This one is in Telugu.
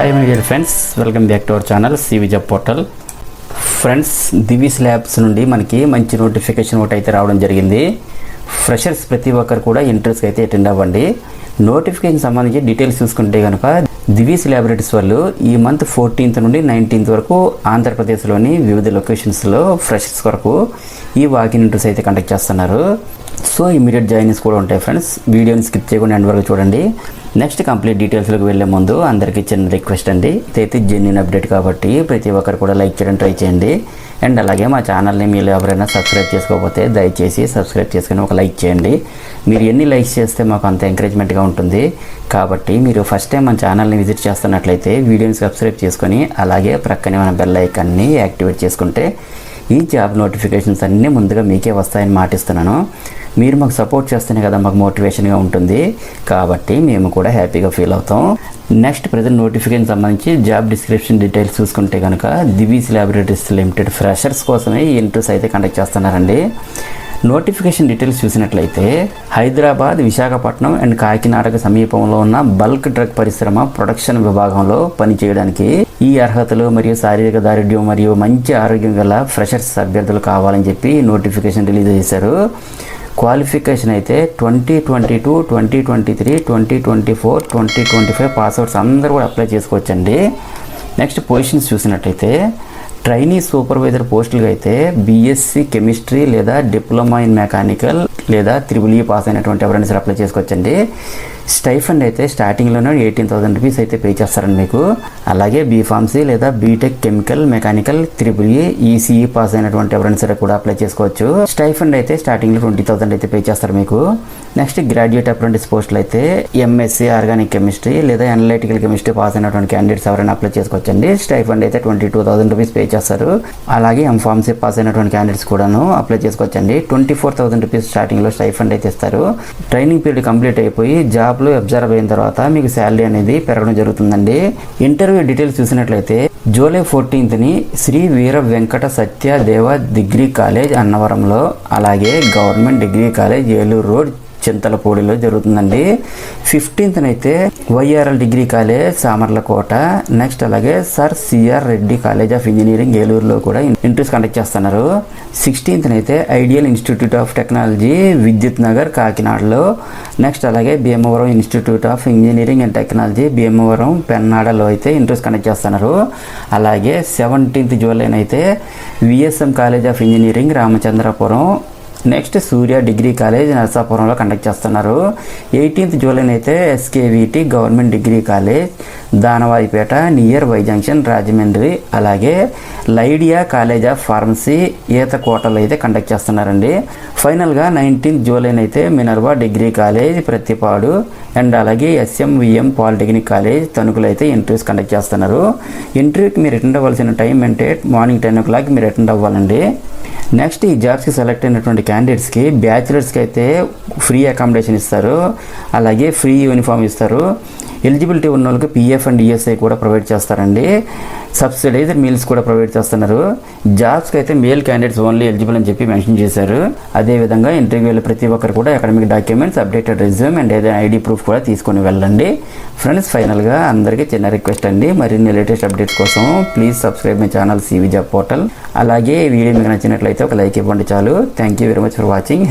Hi my dear friends, welcome back to our channel CV job portal. Friends, Divi's Labs నుండి మనకి మంచి నోటిఫికేషన్ ఒకటి అయితే రావడం జరిగింది. ఫ్రెషర్స్ ప్రతి ఒక్కరు కూడా ఇంట్రెస్ట్ అయితే అటెండ్ అవ్వండి. నోటిఫికేషన్ సంబంధించి డీటెయిల్స్ చూసుకుంటే కనుక దివీస్ ల్యాబొరేటరీస్ వాళ్ళు ఈ మంత్ 14th నుండి 19th వరకు ఆంధ్రప్రదేశ్లోని వివిధ లొకేషన్స్లో ఫ్రెషర్స్ కొరకు ఈ వాకిన్ ఇంటర్వ్యూస్ అయితే కండక్ట్ చేస్తున్నారు. సో ఇమీడియట్ జాయినింగ్స్ కూడా ఉంటాయి ఫ్రెండ్స్. వీడియోని స్కిప్ చేయకుండా ఎండ్ వరకు చూడండి. నెక్స్ట్ కంప్లీట్ డీటెయిల్స్లోకి వెళ్ళే ముందు అందరికీ చిన్న రిక్వెస్ట్ అండి, ఇదైతే జెన్యూన్ అప్డేట్ కాబట్టి ప్రతి ఒక్కరు కూడా లైక్ చేయడం ట్రై చేయండి. అండ్ అలాగే మా ఛానల్ని మీరు ఎవరైనా సబ్స్క్రైబ్ చేసుకోకపోతే దయచేసి సబ్స్క్రైబ్ చేసుకుని ఒక లైక్ చేయండి. మీరు ఎన్ని లైక్స్ చేస్తే మాకు అంత ఎంకరేజ్మెంట్గా ఉంటుంది. కాబట్టి మీరు ఫస్ట్ టైం మన ఛానల్ని విజిట్ చేస్తున్నట్లయితే వీడియోని సబ్స్క్రైబ్ చేసుకొని అలాగే ప్రక్కనే మన బెల్ ఐకాన్ని యాక్టివేట్ చేసుకుంటే ఈ జాబ్ నోటిఫికేషన్స్ అన్నీ ముందుగా మీకే వస్తాయని మాటిస్తున్నాను. మీరు మాకు సపోర్ట్ చేస్తేనే కదా మాకు మోటివేషన్గా ఉంటుంది. కాబట్టి మేము కూడా హ్యాపీగా ఫీల్ అవుతాం. నెక్స్ట్ ప్రజెంట్ నోటిఫికేషన్ సంబంధించి జాబ్ డిస్క్రిప్షన్ డీటెయిల్స్ చూసుకుంటే కనుక దివీస్ ల్యాబొరేటరీస్ లిమిటెడ్ ఫ్రెషర్స్ కోసమే ఈ ఇంటర్వ్యూస్ అయితే కండక్ట్ చేస్తున్నారండి. నోటిఫికేషన్ డీటెయిల్స్ చూసినట్లయితే హైదరాబాద్, విశాఖపట్నం అండ్ కాకినాడకు సమీపంలో ఉన్న బల్క్ డ్రగ్ పరిశ్రమ ప్రొడక్షన్ విభాగంలో పనిచేయడానికి ఈ అర్హతలు మరియు శారీరక దారిద్ర్యం మరియు మంచి ఆరోగ్యం గల ఫ్రెషర్స్ అభ్యర్థులు కావాలని చెప్పి నోటిఫికేషన్ రిలీజ్ చేశారు. క్వాలిఫికేషన్ అయితే 2022, 2023, 2024, 2025 పాస్అవుట్స్ అందరూ కూడా అప్లై చేసుకోవచ్చండి. నెక్స్ట్ పొజిషన్స్ చూసినట్లయితే ట్రైనీ సూపర్వైజర్ పోస్టులుగా అయితే బీఎస్సీ కెమిస్ట్రీ లేదా డిప్లొమా ఇన్ మెకానికల్ లేదా EEE పాస్ అయినటువంటి ఎవరైనా సరే అప్లై చేసుకోవచ్చండి. స్టైఫండ్ అయితే స్టార్టింగ్లోనే 18,000 రూపీస్ అయితే పే చేస్తారండి మీకు. అలాగే బీఫార్మసీ లేదా B Tech chemical mechanical EEE ECE pass అయినటువంటి ఎవరైనా సరే కూడా అప్లై చేసుకోవచ్చు. స్టైఫండ్ అయితే స్టార్టింగ్లో 20,000 అయితే పే చేస్తారు మీకు. నెక్స్ట్ గ్రాడ్యుయేట్ అప్రెంటిస్ పోస్టులు అయితే ఎంఎస్సీ ఆర్గానిక్ కెమిస్ట్రీ లేదా అనలిటికల్ కెమిస్ట్రీ పాస్ అయినటువంటి క్యాండిడేట్స్ ఎవరైనా అప్లై చేసుకోవచ్చండి. స్టైఫండ్ అయితే 22,000 రూపీస్ పే చేస్తారు. అలాగే ఎంఫార్మసీ పాస్ అయినటువంటి క్యాండిడేట్స్ కూడాను అప్లై చేసుకోవచ్చండి. 24,000 రూపీస్ స్టార్టింగ్లో స్టైఫండ్ అయితే ఇస్తారు. ట్రైనింగ్ పీరియడ్ కంప్లీట్ అయిపోయి జాబ్లో అబ్జర్వ్ అయిన తర్వాత మీకు శాలరీ అనేది పెరగడం జరుగుతుందండి. ఇంటర్వ్యూ డీటెయిల్స్ చూసినట్లయితే July 14th Shri Veera Venkata Satyadeva degree college అన్నవరంలో, అలాగే government degree college Eluru road చింతలపూడిలో జరుగుతుందండి. 15th అయితే YRL degree college Samarlakota, next అలాగే sir CR Reddy college of engineering ఏలూరులో కూడా ఇంటర్వ్యూస్ కండక్ట్ చేస్తున్నారు. 16th అయితే ఐడియల్ ఇన్స్టిట్యూట్ ఆఫ్ టెక్నాలజీ విద్యుత్ నగర్ కాకినాడలో, నెక్స్ట్ అలాగే Bhimavaram institute of engineering and technology Bhimavaram పెన్నాడలో అయితే ఇంటర్వ్యూస్ కండక్ట్ చేస్తున్నారు. అలాగే 17th జూలై అయితే VSM college of engineering Ramachandrapuram, next Surya degree college నరసాపురంలో కండక్ట్ చేస్తున్నారు. 18th జూలై అయితే SKVT government degree college Danavaipeta near Y junction Rajahmundry, అలాగే లైడియా కాలేజ్ ఆఫ్ ఫార్మసీ ఈతకోటలో అయితే కండక్ట్ చేస్తున్నారండి. ఫైనల్గా 19th జూలై అయితే Minerva degree college Prathipadu and అలాగే ఎస్ఎంవిఎం పాలిటెక్నిక్ కాలేజ్ తణుకులో అయితే ఇంటర్వ్యూస్ కండక్ట్ చేస్తున్నారు. ఇంటర్వ్యూకి మీరు అటెండ్ అవ్వాల్సిన టైం అంటే మార్నింగ్ 10 o'clock మీరు అటెండ్ అవ్వాలండి. నెక్స్ట్ ఈ జాబ్స్కి సెలెక్ట్ అయినటువంటి క్యాండిడేట్స్కి బ్యాచిలర్స్కి అయితే ఫ్రీ అకామిడేషన్ ఇస్తారు, అలాగే ఫ్రీ యూనిఫామ్ ఇస్తారు. ఎలిజిబిలిటీ ఉన్న వాళ్ళకి పిఎఫ్ అండ్ ఈఎస్ఐ కూడా ప్రొవైడ్ చేస్తారండి. సబ్సిడైజ్డ్ మీల్స్ కూడా ప్రొవైడ్ చేస్తున్నారు. జాబ్స్కి అయితే మేల్ క్యాండిడేట్స్ ఓన్లీ ఎలిజిబుల్ అని చెప్పి మెన్షన్ చేశారు. అదేవిధంగా ఇంటర్వ్యూలో ప్రతి ఒక్కరు కూడా academic documents, updated resume and ఏదైనా ఐడి ప్రూఫ్ కూడా తీసుకొని వెళ్ళండి. ఫ్రెండ్స్, ఫైనల్గా అందరికీ చిన్న రిక్వెస్ట్ అండి, మరిన్ని లేటెస్ట్ అప్డేట్స్ కోసం please subscribe my channel CV job portal. అలాగే ఈ వీడియో మీకు నచ్చినట్లయితే ఒక లైక్ ఇవ్వండి చాలు. Thank you very much for watching.